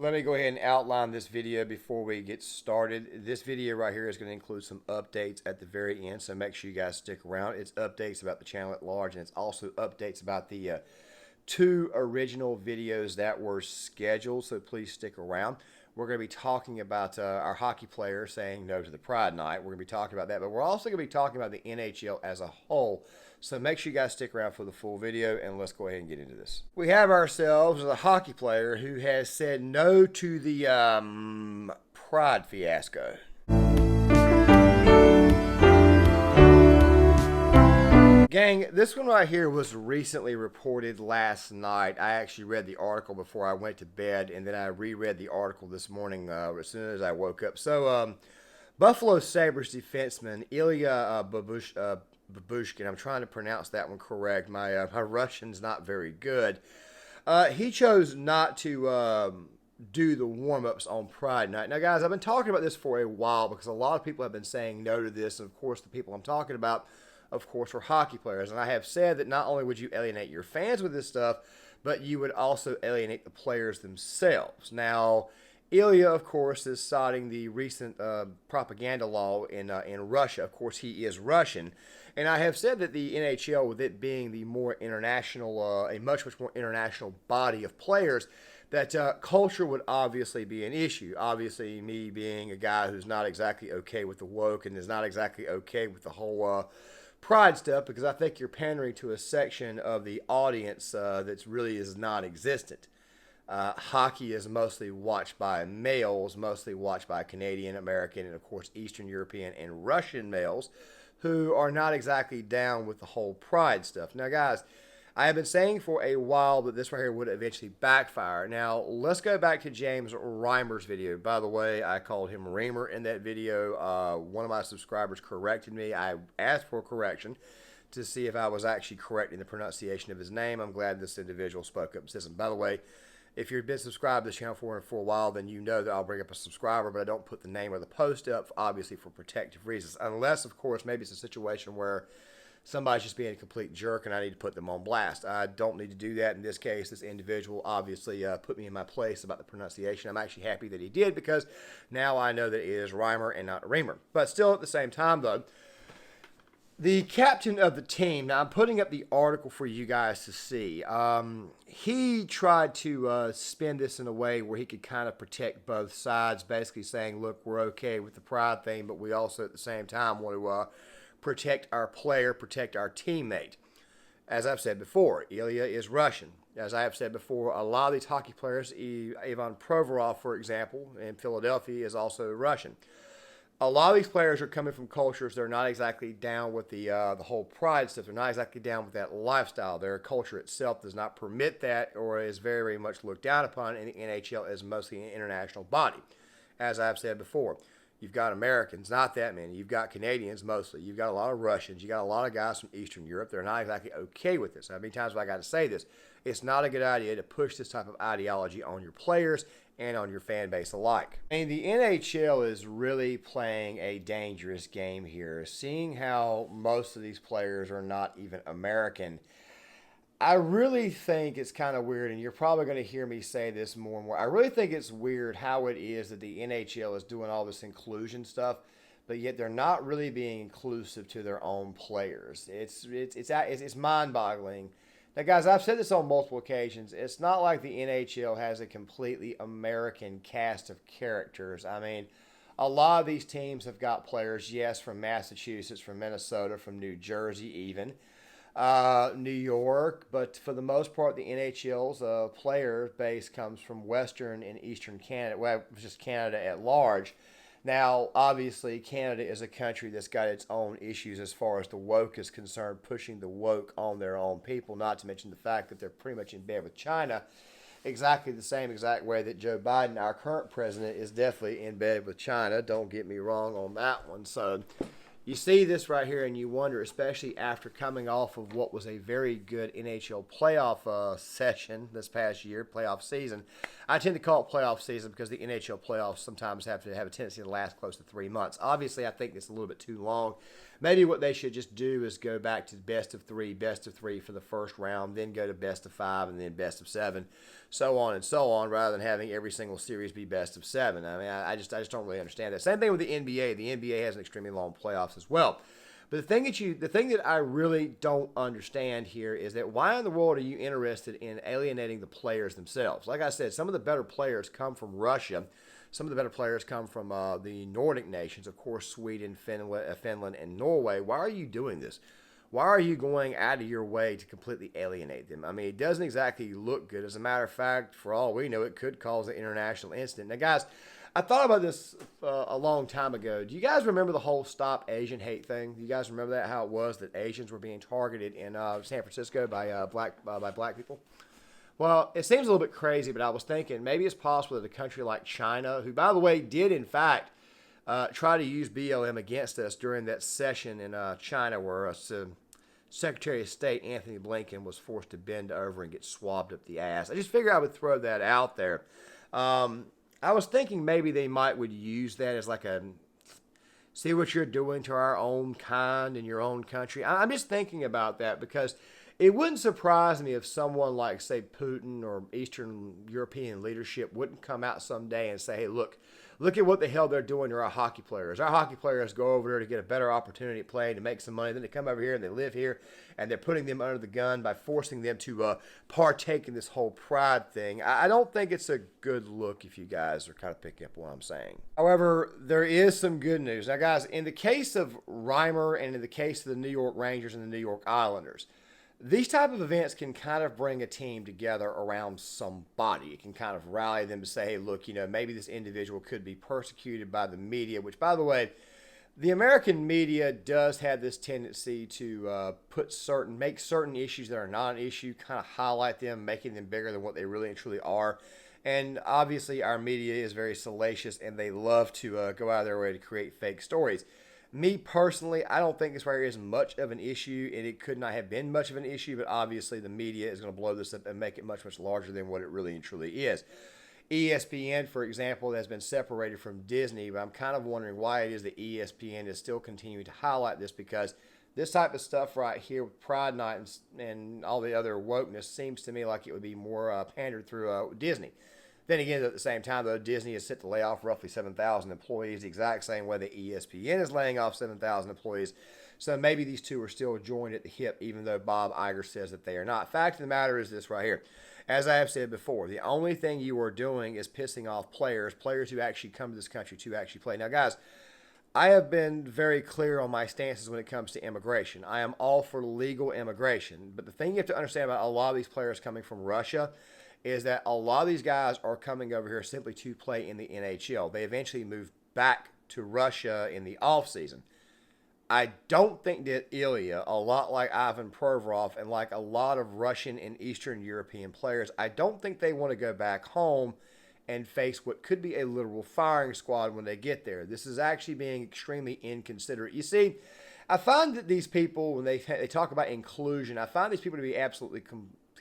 Let me go ahead and outline this video before we get started. This video right here is going to include some updates at the very end, so make sure you guys stick around. It's updates about the channel at large, and it's also updates about the two original videos that were scheduled, so please stick around. We're going to be talking about our hockey player saying no to the Pride Night. We're going to be talking about that, but we're also going to be talking about the NHL as a whole. So make sure you guys stick around for the full video, and let's go ahead and get into this. We have ourselves a hockey player who has said no to the Pride fiasco. Gang, this one right here was recently reported last night. I actually read the article before I went to bed, and then I reread the article this morning as soon as I woke up. So, Buffalo Sabres defenseman Ilya Lubushkin, I'm trying to pronounce that one correct. My Russian's not very good. He chose not to do the warm-ups on Pride Night. Now, guys, I've been talking about this for a while because a lot of people have been saying no to this, and of course, the people I'm talking about, of course, are hockey players. And I have said that not only would you alienate your fans with this stuff, but you would also alienate the players themselves. Now, Ilya, of course, is citing the recent propaganda law in Russia. Of course, he is Russian. And I have said that the NHL, with it being the more international, a much more international body of players, that culture would obviously be an issue. Obviously, me being a guy who's not exactly okay with the woke and is not exactly okay with the whole Pride stuff, because I think you're pandering to a section of the audience that really is non-existent. Hockey is mostly watched by males, mostly watched by Canadian, American, and of course Eastern European and Russian males who are not exactly down with the whole Pride stuff. Now, guys, I have been saying for a while that this right here would eventually backfire. Now, let's go back to James Reimer's video. By the way, I called him Reimer in that video. One of my subscribers corrected me. I asked for a correction to see if I was actually correct in the pronunciation of his name. I'm glad this individual spoke up and says, by the way, if you've been subscribed to this channel for a while, then you know that I'll bring up a subscriber, but I don't put the name of the post up, obviously for protective reasons. Unless, of course, maybe it's a situation where somebody's just being a complete jerk and I need to put them on blast. I don't need to do that in this case. This individual obviously put me in my place about the pronunciation. I'm actually happy that he did, because now I know that it is Reimer and not Reimer. But still, at the same time, though, the captain of the team, now I'm putting up the article for you guys to see. He tried to spin this in a way where he could kind of protect both sides, basically saying, look, we're okay with the Pride thing, but we also at the same time want to protect our player, protect our teammate. As I've said before, Ilya is Russian. As I have said before, a lot of these hockey players, Ivan Provorov, for example, in Philadelphia, is also Russian. A lot of these players are coming from cultures they're not exactly down with the whole Pride stuff. They're not exactly down with that lifestyle. Their culture itself does not permit that, or is very, very much looked down upon, and the NHL is mostly an international body. As I've said before, you've got Americans, not that many. You've got Canadians mostly. You've got a lot of Russians. You've got a lot of guys from Eastern Europe. They're not exactly okay with this. How many times have I got to say this? It's not a good idea to push this type of ideology on your players and on your fan base alike. I mean, the NHL is really playing a dangerous game here. Seeing how most of these players are not even American, I really think it's kind of weird, and you're probably going to hear me say this more and more. I really think it's weird how it is that the NHL is doing all this inclusion stuff, but yet they're not really being inclusive to their own players. It's mind-boggling. Now, guys, I've said this on multiple occasions. It's not like the NHL has a completely American cast of characters. I mean, a lot of these teams have got players, yes, from Massachusetts, from Minnesota, from New Jersey even, New York, but for the most part, the NHL's player base comes from Western and Eastern Canada, well, just Canada at large. Now, obviously, Canada is a country that's got its own issues as far as the woke is concerned, pushing the woke on their own people, not to mention the fact that they're pretty much in bed with China, exactly the same exact way that Joe Biden, our current president, is definitely in bed with China. Don't get me wrong on that one. So you see this right here and you wonder, especially after coming off of what was a very good NHL playoff session this past year, playoff season. I tend to call it playoff season because the NHL playoffs sometimes have to have a tendency to last close to 3 months. Obviously, I think it's a little bit too long. Maybe what they should just do is go back to best of three for the first round, then go to best of 5, and then best of 7, so on and so on, rather than having every single series be best of 7. I mean, I just don't really understand that. Same thing with the NBA. The NBA has an extremely long playoffs as well. But the thing that I really don't understand here is that why in the world are you interested in alienating the players themselves? Like I said, some of the better players come from Russia. Some of the better players come from the Nordic nations, of course, Sweden, Finland, and Norway. Why are you doing this? Why are you going out of your way to completely alienate them? I mean, it doesn't exactly look good. As a matter of fact, for all we know, it could cause an international incident. Now, guys, I thought about this a long time ago. Do you guys remember the whole Stop Asian Hate thing? Do you guys remember that, how it was that Asians were being targeted in San Francisco by black people? Well, it seems a little bit crazy, but I was thinking maybe it's possible that a country like China, who, by the way, did in fact try to use BLM against us during that session in China where Secretary of State Anthony Blinken was forced to bend over and get swabbed up the ass. I just figured I would throw that out there. I was thinking maybe they would use that as like a see what you're doing to our own kind in your own country. I'm just thinking about that because it wouldn't surprise me if someone like, say, Putin or Eastern European leadership wouldn't come out someday and say, hey, look at what the hell they're doing to our hockey players. Our hockey players go over there to get a better opportunity at playing, to make some money. Then they come over here and they live here, and they're putting them under the gun by forcing them to partake in this whole pride thing. I don't think it's a good look if you guys are kind of picking up what I'm saying. However, there is some good news. Now, guys, in the case of Reimer and in the case of the New York Rangers and the New York Islanders, these type of events can kind of bring a team together around somebody. It can kind of rally them to say, hey, look, maybe this individual could be persecuted by the media, which, by the way, the American media does have this tendency to make certain issues that are not an issue, kind of highlight them, making them bigger than what they really and truly are. And obviously, our media is very salacious, and they love to go out of their way to create fake stories. Me personally, I don't think this right here is much of an issue, and it could not have been much of an issue, but obviously the media is going to blow this up and make it much, much larger than what it really and truly is. ESPN, for example, has been separated from Disney, but I'm kind of wondering why it is that ESPN is still continuing to highlight this, because this type of stuff right here with Pride Night and all the other wokeness seems to me like it would be more pandered through Disney. Then again, at the same time, though, Disney is set to lay off roughly 7,000 employees, the exact same way that ESPN is laying off 7,000 employees. So maybe these two are still joined at the hip, even though Bob Iger says that they are not. Fact of the matter is this right here. As I have said before, the only thing you are doing is pissing off players who actually come to this country to actually play. Now, guys, I have been very clear on my stances when it comes to immigration. I am all for legal immigration. But the thing you have to understand about a lot of these players coming from Russia is that a lot of these guys are coming over here simply to play in the NHL. They eventually move back to Russia in the offseason. I don't think that Ilya, a lot like Ivan Provorov and like a lot of Russian and Eastern European players, I don't think they want to go back home and face what could be a literal firing squad when they get there. This is actually being extremely inconsiderate. You see, I find that these people, when they talk about inclusion, I find these people to be absolutely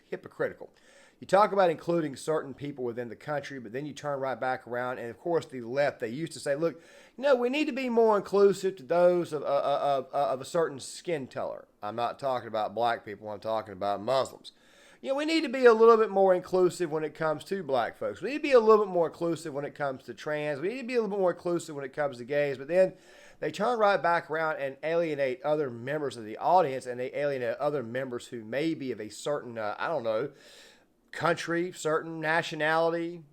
hypocritical. You talk about including certain people within the country, but then you turn right back around. And, of course, the left, they used to say, look, we need to be more inclusive to those of a certain skin color. I'm not talking about black people. I'm talking about Muslims. We need to be a little bit more inclusive when it comes to black folks. We need to be a little bit more inclusive when it comes to trans. We need to be a little bit more inclusive when it comes to gays. But then they turn right back around and alienate other members of the audience, and they alienate other members who may be of a certain, country, certain nationality,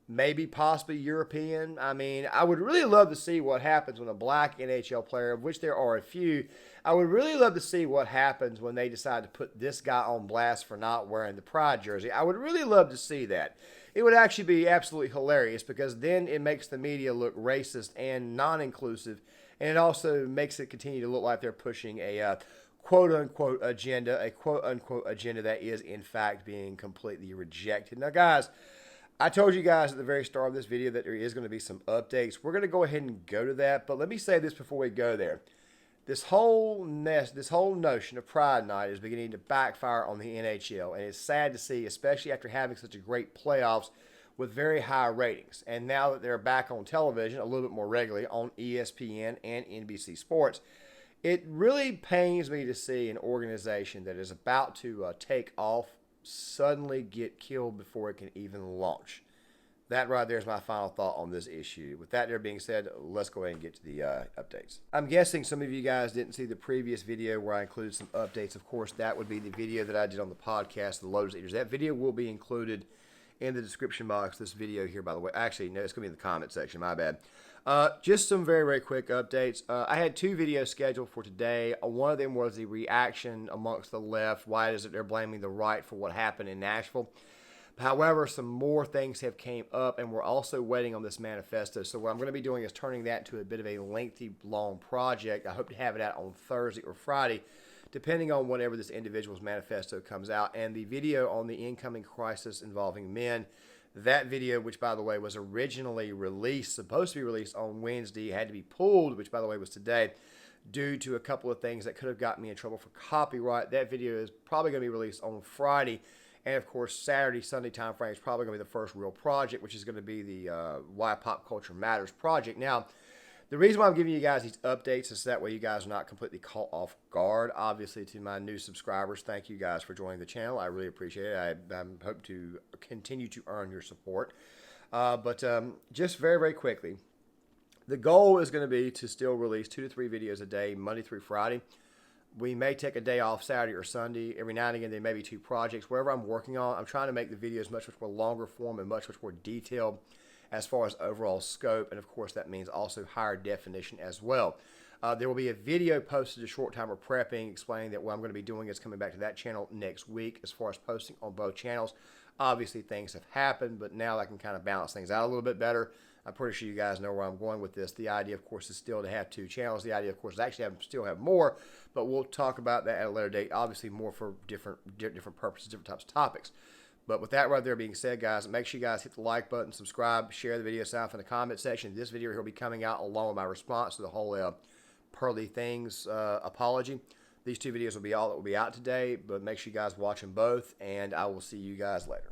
maybe possibly European. I mean, I would really love to see what happens when a black NHL player, of which there are a few, I would really love to see what happens when they decide to put this guy on blast for not wearing the Pride jersey. I would really love to see that. It would actually be absolutely hilarious, because then it makes the media look racist and non-inclusive, and it also makes it continue to look like they're pushing a quote-unquote agenda, a quote-unquote agenda that is, in fact, being completely rejected. Now, guys, I told you guys at the very start of this video that there is going to be some updates. We're going to go ahead and go to that, but let me say this before we go there. This whole notion of Pride Night is beginning to backfire on the NHL, and it's sad to see, especially after having such a great playoffs with very high ratings. And now that they're back on television a little bit more regularly on ESPN and NBC Sports, It really pains me to see an organization that is about to take off suddenly get killed before it can even launch. That right there is my final thought on this issue. With that there being said, let's go ahead and get to the updates. I'm guessing some of you guys didn't see the previous video where I included some updates. Of course, that would be the video that I did on the podcast, the Lotus Eaters. That video will be included in the description box. This video here, by the way. Actually, no, it's going to be in the comment section. My bad. Just some very, very quick updates. I had 2 videos scheduled for today. One of them was the reaction amongst the left. Why is it they're blaming the right for what happened in Nashville? However, some more things have came up, and we're also waiting on this manifesto. So what I'm going to be doing is turning that into a bit of a lengthy, long project. I hope to have it out on Thursday or Friday, depending on whenever this individual's manifesto comes out. And the video on the incoming crisis involving men, that video, which, by the way, was originally released, supposed to be released on Wednesday, had to be pulled, which, by the way, was today, due to a couple of things that could have gotten me in trouble for copyright. That video is probably going to be released on Friday. And, of course, Saturday, Sunday time frame is probably going to be the first real project, which is going to be the Why Pop Culture Matters project. Now, the reason why I'm giving you guys these updates is that way you guys are not completely caught off guard. Obviously, to my new subscribers, thank you guys for joining the channel. I really appreciate it. I hope to continue to earn your support. But just very, very quickly, the goal is going to be to still release 2 to 3 videos a day, Monday through Friday. We may take a day off Saturday or Sunday. Every now and again, there may be 2 projects. Wherever I'm working on, I'm trying to make the videos much more longer form and much more detailed as far as overall scope. And, of course, that means also higher definition as well. There will be a video posted a short time of prepping explaining that what I'm going to be doing is coming back to that channel next week as far as posting on both channels. Obviously, things have happened, but now I can kind of balance things out a little bit better. I'm pretty sure you guys know where I'm going with this. The idea, of course, is still to have 2 channels. The idea, of course, is actually still have more, but we'll talk about that at a later date. Obviously, more for different purposes, different types of topics. But with that right there being said, guys, make sure you guys hit the like button, subscribe, share the video south in the comment section. This video here will be coming out along with my response to the whole Pearly Things apology. These 2 videos will be all that will be out today, but make sure you guys watch them both, and I will see you guys later.